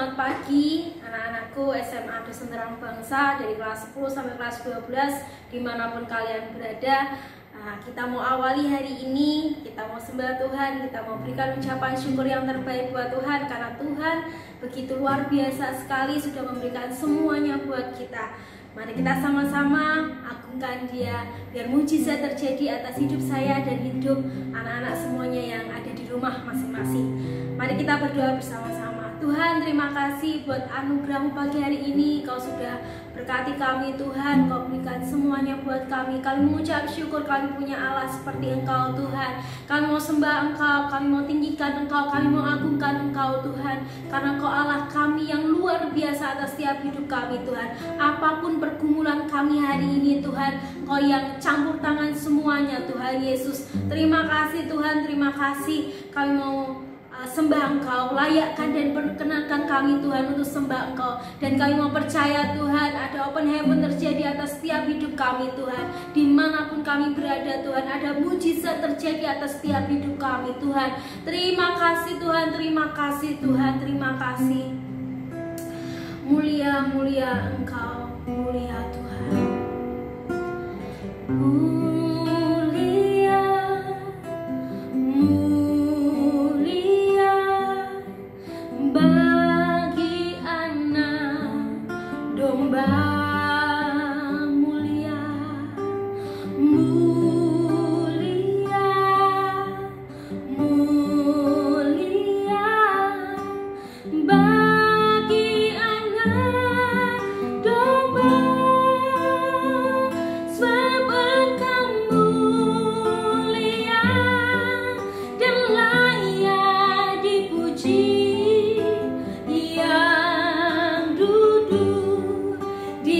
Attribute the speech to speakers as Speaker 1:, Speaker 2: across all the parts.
Speaker 1: selamat pagi anak-anakku SMA Dosen Terang Bangsa dari kelas 10 sampai kelas 12 dimanapun kalian berada. Kita mau awali hari ini, kita mau sembah Tuhan, kita mau berikan ucapan syukur yang terbaik buat Tuhan karena Tuhan begitu luar biasa sekali sudah memberikan semuanya buat kita. Mari kita sama-sama agungkan Dia biar mujizat terjadi atas hidup saya dan hidup anak-anak semuanya yang ada di rumah masing-masing. Mari kita berdoa bersama-sama. Tuhan, terima kasih buat anugerah-Mu pagi hari ini. Kau sudah berkati kami Tuhan, Kau berikan semuanya buat kami. Kami mengucap syukur kami punya Allah seperti Engkau Tuhan. Kami mau sembah Engkau, kami mau tinggikan Engkau, kami mau agungkan Engkau Tuhan. Karena Kau Allah kami yang luar biasa atas setiap hidup kami Tuhan. Apapun pergumulan kami hari ini Tuhan, Kau yang campur tangan semuanya Tuhan Yesus. Terima kasih Tuhan, terima kasih. Kami mau sembah Engkau, layakkan dan perkenankan kami Tuhan untuk sembah Engkau. Dan kami mau percaya Tuhan ada open heaven terjadi atas setiap hidup kami Tuhan. Dimanapun kami berada Tuhan, ada mujizat terjadi atas setiap hidup kami Tuhan. Terima kasih Tuhan, terima kasih Tuhan, terima kasih. Mulia, mulia Engkau, mulia Tuhan.
Speaker 2: Di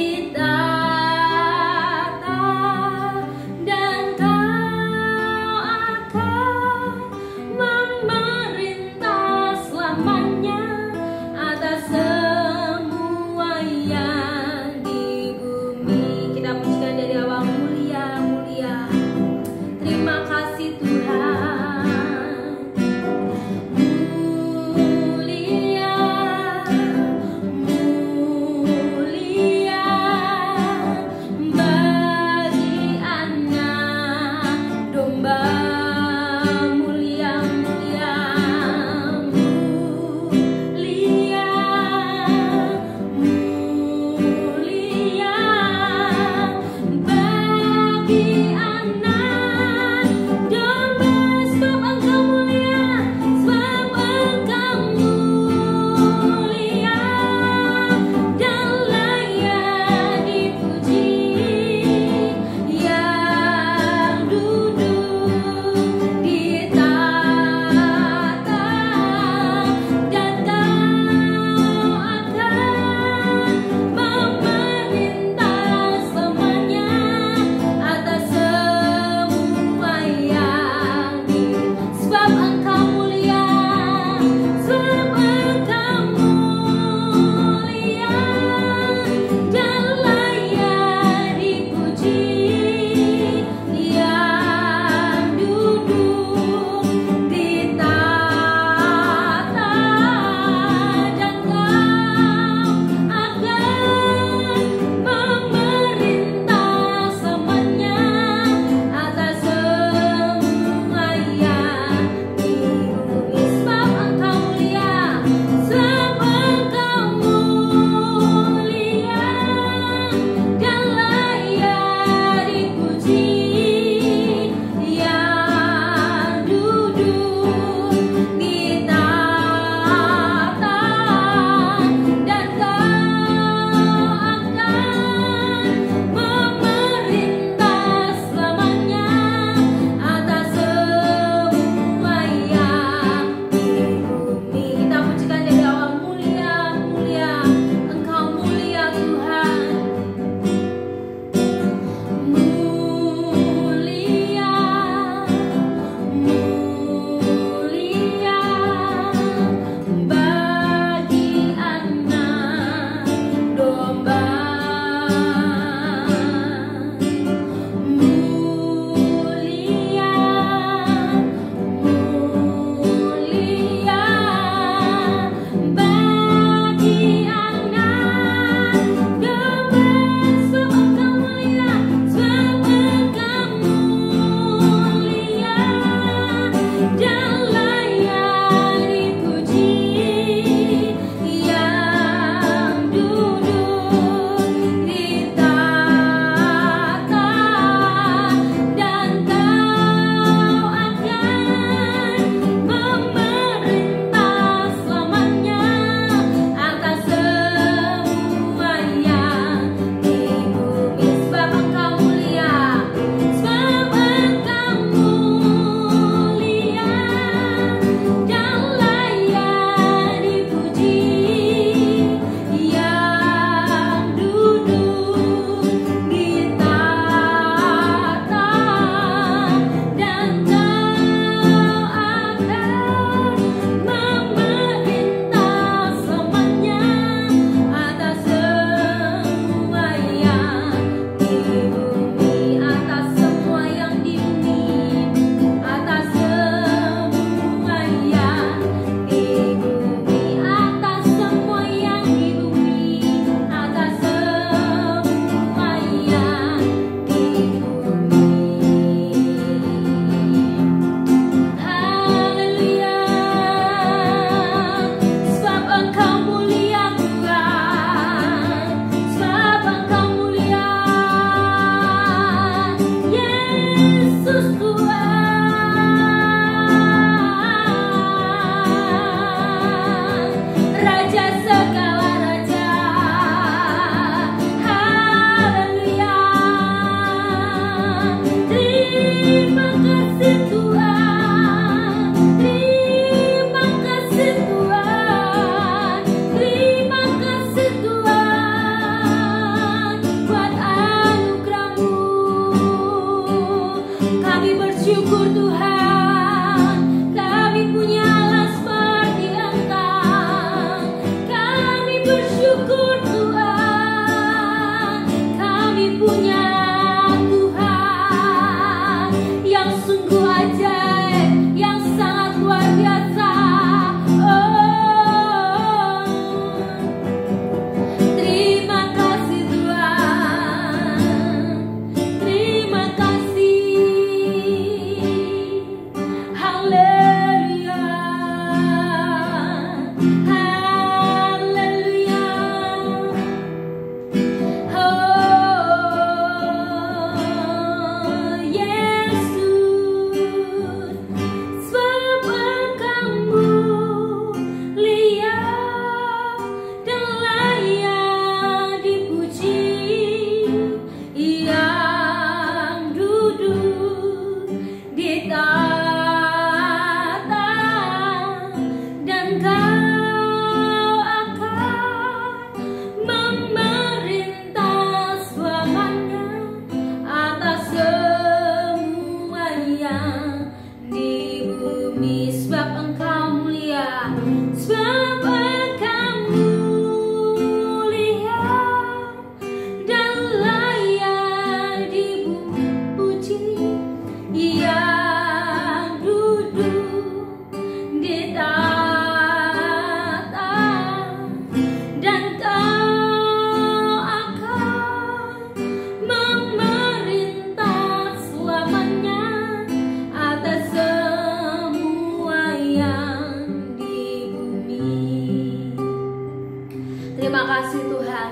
Speaker 1: kasih Tuhan.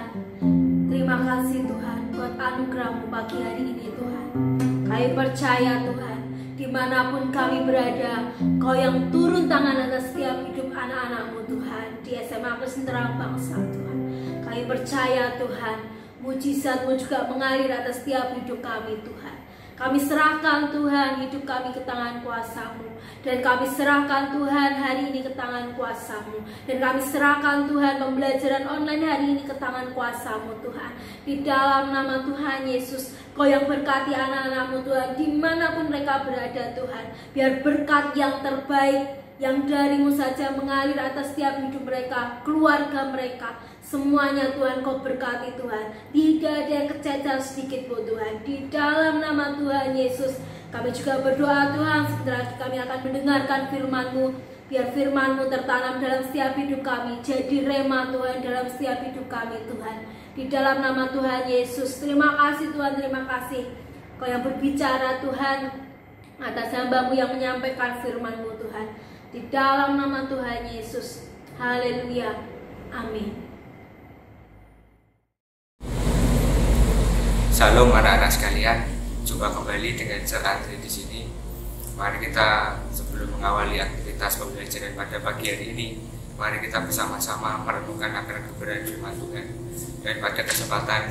Speaker 1: Terima kasih Tuhan buat anugerah-Mu pagi hari ini Tuhan. Kami percaya Tuhan, dimanapun kami berada, Kau yang turun tangan atas setiap hidup anak-anak-Mu Tuhan di SMA Kristen Terang Bangsa Tuhan. Kami percaya Tuhan, mujizat-Mu juga mengalir atas setiap hidup kami Tuhan. Kami serahkan Tuhan hidup kami ke tangan kuasa-Mu. Dan kami serahkan Tuhan hari ini ke tangan kuasa-Mu. Dan kami serahkan Tuhan pembelajaran online hari ini ke tangan kuasa-Mu Tuhan. Di dalam nama Tuhan Yesus, Kau yang berkati anak-anak-Mu Tuhan, dimanapun mereka berada Tuhan. Biar berkat yang terbaik yang dari-Mu saja mengalir atas setiap hidup mereka, keluarga mereka. Semuanya Tuhan Kau berkati Tuhan. Tidak ada yang kececer sedikit pun Tuhan. Di dalam nama Tuhan Yesus, kami juga berdoa Tuhan, sebentar lagi kami akan mendengarkan firman-Mu. Biar firman-Mu tertanam dalam setiap hidup kami, jadi rema Tuhan dalam setiap hidup kami Tuhan. Di dalam nama Tuhan Yesus, terima kasih Tuhan, terima kasih. Kau yang berbicara Tuhan atas hamba-Mu yang menyampaikan firman-Mu Tuhan. Di dalam nama Tuhan Yesus, haleluya, amin.
Speaker 2: Shalom anak-anak sekalian, jumpa kembali dengan Sir Andre di sini. Mari kita sebelum mengawali aktivitas pembelajaran pada pagi hari ini, mari kita bersama-sama merenungkan akan kebenaran firman Tuhan. Dan pada kesempatan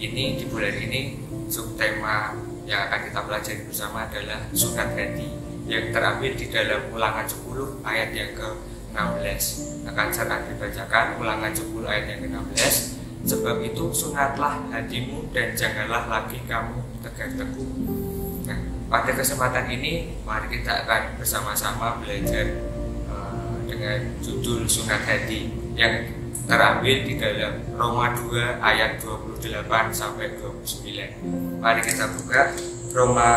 Speaker 2: ini, di bulan ini, subtema yang akan kita pelajari bersama adalah sunat hati, yang terambil di dalam Ulangan 10 ayat yang ke-16. Akan Sir Andre bacakan Ulangan 10 ayat yang ke-16. Sebab itu sunatlah hatimu dan janganlah lagi kamu tegar teguh. Nah, pada kesempatan ini mari kita akan bersama-sama belajar dengan judul sunat hati yang terambil di dalam Roma 2 ayat 28 sampai 29. Mari kita buka Roma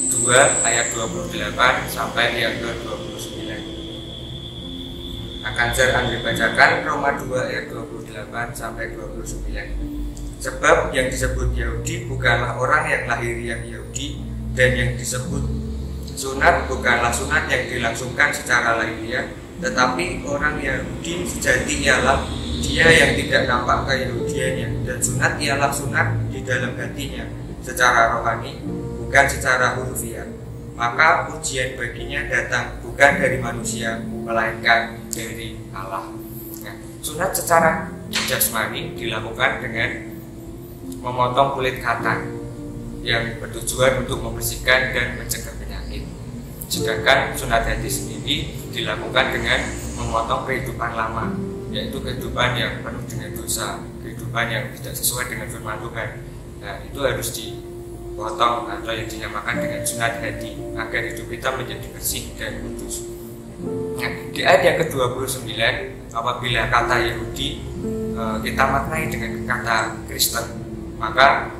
Speaker 2: 2 ayat 28 sampai yang ke-29. Akan Sir Andre bacakan Roma 2 ayat 28 sampai 29. Sebab yang disebut Yahudi bukanlah orang yang lahiriah Yahudi, dan yang disebut sunat bukanlah sunat yang dilangsungkan secara lahiriah, tetapi orang Yahudi sejati ialah dia yang tidak nampak keyahudiannya, dan sunat ialah sunat di dalam hatinya secara rohani, bukan secara hurufiah. Maka ujian baginya datang bukan dari manusia, melainkan dari Allah. Nah, sunat secara jasmani dilakukan dengan memotong kulit katan yang bertujuan untuk membersihkan dan mencegah penyakit. Sedangkan sunat hati sendiri dilakukan dengan memotong kehidupan lama, yaitu kehidupan yang penuh dengan dosa, kehidupan yang tidak sesuai dengan firman Tuhan. Nah, itu harus dipotong atau yang dinamakan dengan sunat hati agar hidup kita menjadi bersih dan kudus. Nah, di ayat yang ke-29, apabila kata Yahudi kita maknai dengan kata Kristen, maka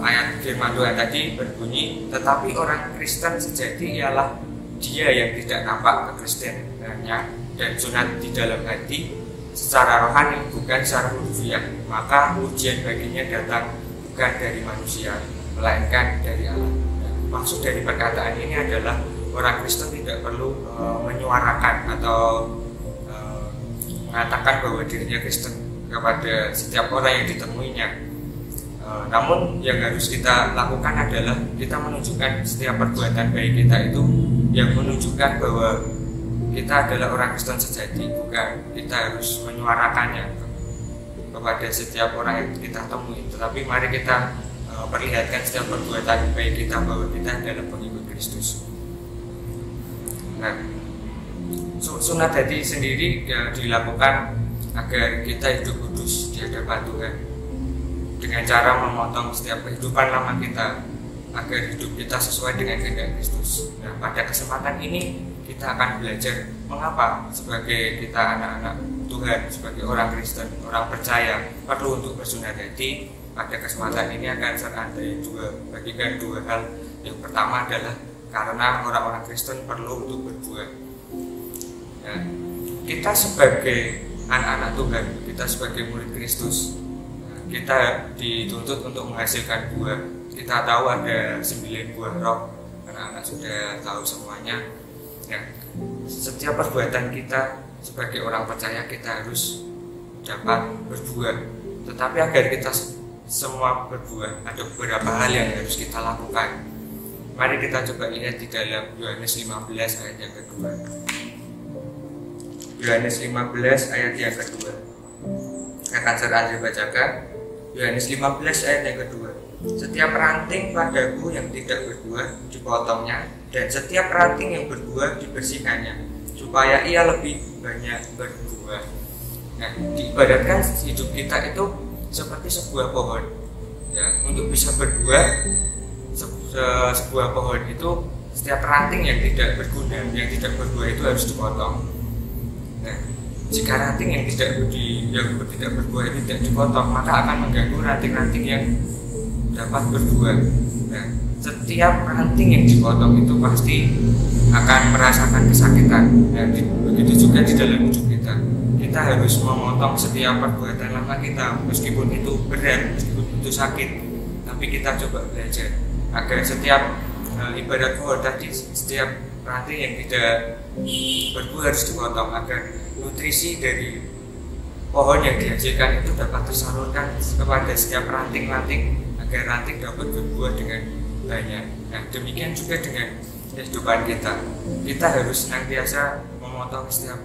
Speaker 2: ayat firman Tuhan tadi berbunyi, tetapi orang Kristen sejati ialah dia yang tidak nampak kekristenannya dan sunat di dalam hati secara rohani, bukan secara hurufiah. Maka ujian baginya datang bukan dari manusia, melainkan dari Allah. Maksud dari perkataan ini adalah orang Kristen tidak perlu menyuarakan atau mengatakan bahwa dirinya Kristen kepada setiap orang yang ditemuinya. Namun yang harus kita lakukan adalah kita menunjukkan setiap perbuatan baik kita itu yang menunjukkan bahwa kita adalah orang Kristen sejati, bukan kita harus menyuarakannya kepada setiap orang yang kita temui. Tetapi mari kita perlihatkan setiap perbuatan baik kita bahwa kita adalah pengikut Kristus. Nah, sunat hati sendiri dilakukan agar kita hidup kudus di hadapan Tuhan dengan cara memotong setiap kehidupan lama kita agar hidup kita sesuai dengan kehendak Kristus. Nah, pada kesempatan ini kita akan belajar mengapa sebagai kita anak-anak Tuhan, sebagai orang Kristen, orang percaya perlu untuk bersunat hati. Pada kesempatan ini akan Sir Andre juga bagikan dua hal. Yang pertama adalah karena orang-orang Kristen perlu untuk berbuah. Nah, kita sebagai anak-anak Tuhan, kita sebagai murid Kristus, kita dituntut untuk menghasilkan buah. Kita tahu ada 9 buah roh, anak-anak sudah tahu semuanya. Ya, setiap perbuatan kita sebagai orang percaya kita harus dapat berbuah. Tetapi agar kita semua berbuah, ada beberapa hal yang harus kita lakukan. Mari kita coba lihat di dalam Yohanes 15 ayat yang kedua. Yohanes 15 ayat yang kedua. Akan saya bacakan. Yohanes 15 ayat yang kedua. Setiap ranting padaku yang tidak berbuah dipotongnya, dan setiap ranting yang berbuah dibersihkannya, supaya ia lebih banyak berbuah. Nah, diibaratkan hidup kita itu seperti sebuah pohon. Ya, untuk bisa berbuah, sebuah pohon itu setiap ranting yang tidak berguna, yang tidak berbuah itu harus dipotong. Nah, jika ranting yang tidak berbuah itu tidak dipotong, maka akan mengganggu ranting-ranting yang dapat berbuah. Nah, setiap ranting yang dipotong itu pasti akan merasakan kesakitan. Nah, begitu juga di dalam hidup kita. Kita harus memotong setiap perbuatan lama kita, meskipun itu berat, meskipun itu sakit, tapi kita coba belajar agar setiap ibarat pohon tadi, setiap ranting yang tidak berbuah harus dipotong agar nutrisi dari pohon yang dihasilkan itu dapat tersalurkan kepada setiap ranting-ranting agar ranting dapat berbuah dengan banyak. Nah, demikian juga dengan kehidupan kita. Kita harus senantiasa memotong setiap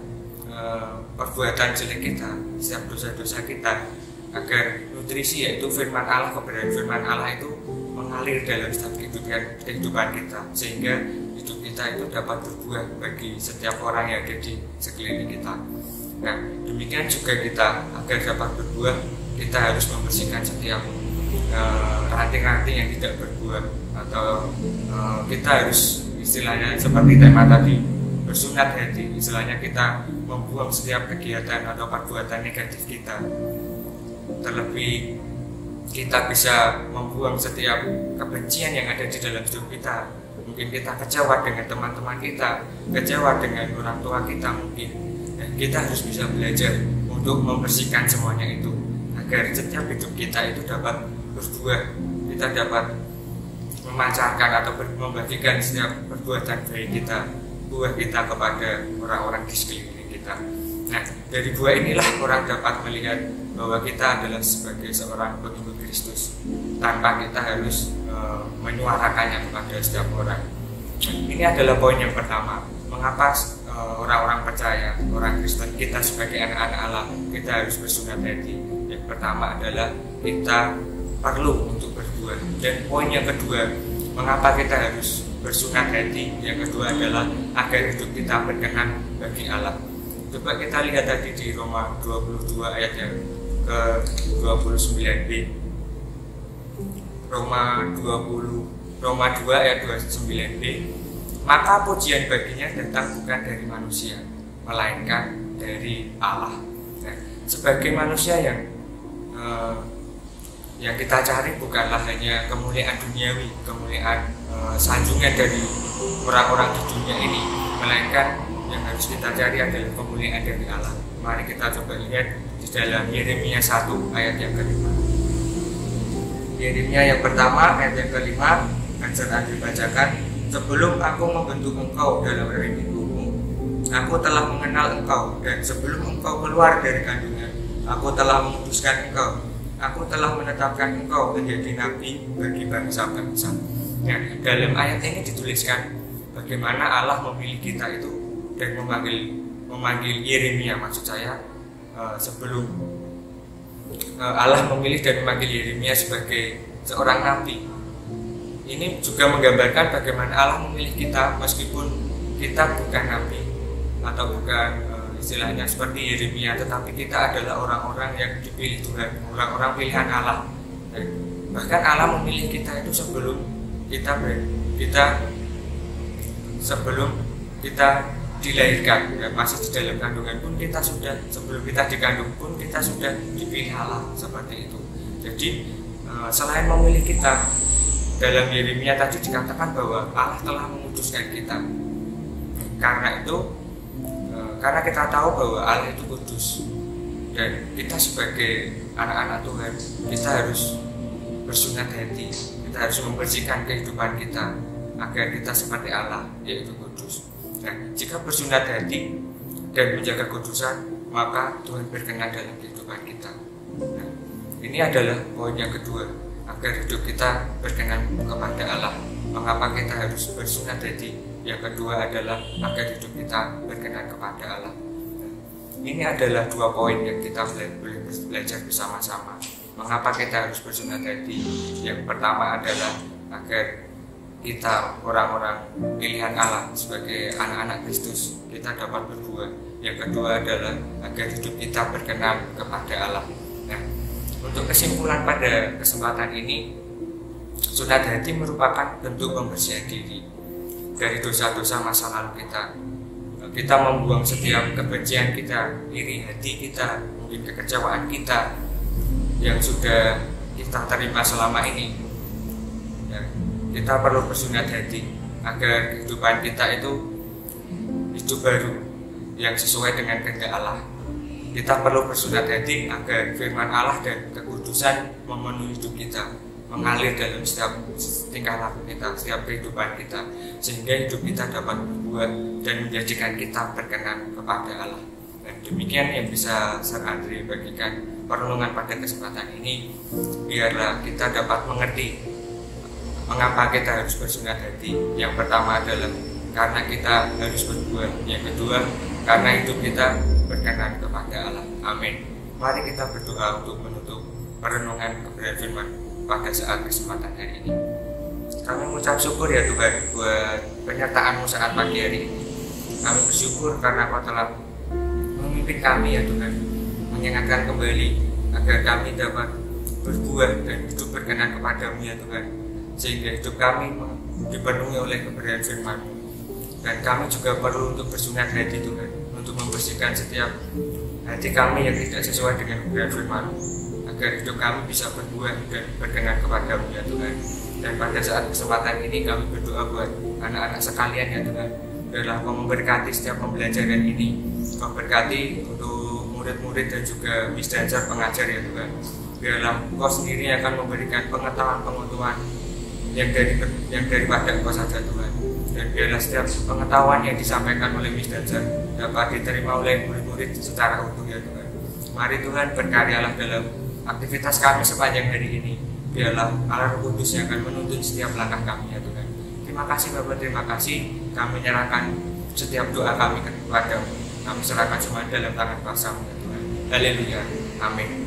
Speaker 2: perbuatan jelek kita, setiap dosa-dosa kita, agar nutrisi yaitu firman Allah, kebenaran firman Allah itu mengalir dalam setiap kehidupan kita, sehingga hidup kita itu dapat berbuah bagi setiap orang yang ada di sekeliling kita. Nah, demikian juga kita, agar dapat berbuah, kita harus membersihkan setiap ranting-ranting yang tidak berbuah, atau kita harus istilahnya seperti tema tadi, bersunat hati. Istilahnya kita membuang setiap kegiatan atau perbuatan negatif kita. Terlebih kita bisa membuang setiap kebencian yang ada di dalam hidup kita. Mungkin kita kecewa dengan teman-teman kita, kecewa dengan orang tua kita mungkin. Dan kita harus bisa belajar untuk membersihkan semuanya itu, agar setiap hidup kita itu dapat berbuah. Kita dapat memancarkan atau membagikan setiap perbuatan baik kita, buah kita kepada orang-orang di sekeliling kita. Nah, dari buah inilah orang dapat melihat bahwa kita adalah sebagai seorang pengikut Kristus, tanpa kita harus menyuarakannya kepada setiap orang. Ini adalah poin yang pertama. Mengapa orang-orang percaya, orang Kristen, kita sebagai anak-anak Allah, kita harus bersunat hati? Yang pertama adalah kita perlu untuk berbuah. Dan poin yang kedua, mengapa kita harus bersunat hati? Yang kedua adalah agar hidup kita berkenan bagi Allah. Coba kita lihat tadi di Roma 22 ayat yang ke-29b. Roma 2 ayat 29b. Maka pujian baginya datang bukan dari manusia, melainkan dari Allah. Nah, sebagai manusia yang kita cari bukanlah hanya kemuliaan duniawi, kemuliaan sanjungan dari orang-orang di dunia ini, melainkan yang harus kita cari adalah kemuliaan dari Allah. Mari kita coba lihat di dalam Yeremia 1 ayat yang kelima. Yeremia yang pertama ayat yang kelima akan saya bacakan. Sebelum aku membentuk engkau dalam rahim ibumu, aku telah mengenal engkau, dan sebelum engkau keluar dari kandungan, aku telah memutuskan engkau. Aku telah menetapkan engkau menjadi nabi bagi bangsa-bangsa. Nah, dalam ayat ini dituliskan bagaimana Allah memilih kita itu dan memanggil Yeremia, maksud saya sebelum Allah memilih dan memanggil Yeremia sebagai seorang nabi. Ini juga menggambarkan bagaimana Allah memilih kita meskipun kita bukan nabi atau bukan istilahnya seperti Yeremia, tetapi kita adalah orang-orang yang dipilih Tuhan, orang-orang pilihan Allah. Dan bahkan Allah memilih kita itu sebelum kita dilahirkan, ya, masih di dalam kandungan pun kita sudah, sebelum kita dikandung pun kita sudah dipilih Allah, seperti itu. Jadi selain memilih kita, dalam Yeremia tadi dikatakan bahwa Allah telah memutuskan kita. Karena itu, karena kita tahu bahwa Allah itu kudus, dan kita sebagai anak-anak Tuhan, kita harus bersunat hati, kita harus membersihkan kehidupan kita agar kita seperti Allah, yaitu kudus. Nah, jika bersunat hati dan menjaga kudusan, maka Tuhan berkenan dalam kehidupan kita. Nah, ini adalah poin yang kedua, agar hidup kita berkenan kepada Allah. Mengapa kita harus bersunat hati? Yang kedua adalah agar hidup kita berkenan kepada Allah. Ini adalah dua poin yang kita boleh belajar bersama-sama. Mengapa kita harus bersunat hati? Yang pertama adalah agar kita orang-orang pilihan Allah sebagai anak-anak Kristus, kita dapat berbuah. Yang kedua adalah agar hidup kita berkenan kepada Allah. Nah, untuk kesimpulan pada kesempatan ini, sunat hati merupakan bentuk pembersihan diri dari dosa-dosa masa lalu kita. Kita membuang setiap kebencian kita, iri hati kita, mungkin kekecewaan kita yang sudah kita terima selama ini. Ya, kita perlu bersunat hati agar kehidupan kita itu hidup baru yang sesuai dengan kehendak Allah. Kita perlu bersunat hati agar firman Allah dan kekudusan memenuhi hidup kita, mengalir dalam setiap tingkah laku kita, setiap kehidupan kita, sehingga hidup kita dapat berbuah dan menjadikan kita berkenan kepada Allah. Dan demikian yang bisa Sir Andre bagikan perenungan pada kesempatan ini. Biarlah kita dapat mengerti mengapa kita harus bersunat hati. Yang pertama adalah karena kita harus berbuah. Yang kedua, karena hidup kita berkenan kepada Allah. Amin. Mari kita berdoa untuk menutup perenungan kebenaran firman pada saat kesempatan hari ini. Kami mengucap syukur ya Tuhan buat penyertaan-Mu saat pagi hari ini. Kami bersyukur karena Kau telah memimpin kami ya Tuhan, mengingatkan kembali agar kami dapat berbuah dan hidup berkenan kepadamu ya Tuhan, sehingga hidup kami dipenuhi oleh kebenaran firman-Mu. Dan kami juga perlu untuk bersunat hati Tuhan, untuk membersihkan setiap hati kami yang tidak sesuai dengan kebenaran firman-Mu, agar hidup kami bisa berbuah dan berkenan kepadamu ya Tuhan. Dan pada saat kesempatan ini kami berdoa buat anak-anak sekalian ya Tuhan, biarlah Kau memberkati setiap pembelajaran ini. Kau berkati untuk murid-murid dan juga misdansar pengajar ya Tuhan. Biarlah Kau sendiri akan memberikan pengetahuan yang daripada Kau saja Tuhan. Dan biarlah setiap pengetahuan yang disampaikan oleh misdansar dapat diterima oleh murid-murid secara utuh ya Tuhan. Mari Tuhan berkaryalah dalam aktivitas kami sepanjang hari ini. Biarlah Allah Roh Kudus yang akan menuntun setiap langkah kami ya Tuhan. Terima kasih Bapak, terima kasih. Kami menyerahkan setiap doa kami kepada-Mu. Kami serahkan semua dalam tangan kuasa-Mu ya Tuhan. Haleluya. Amin.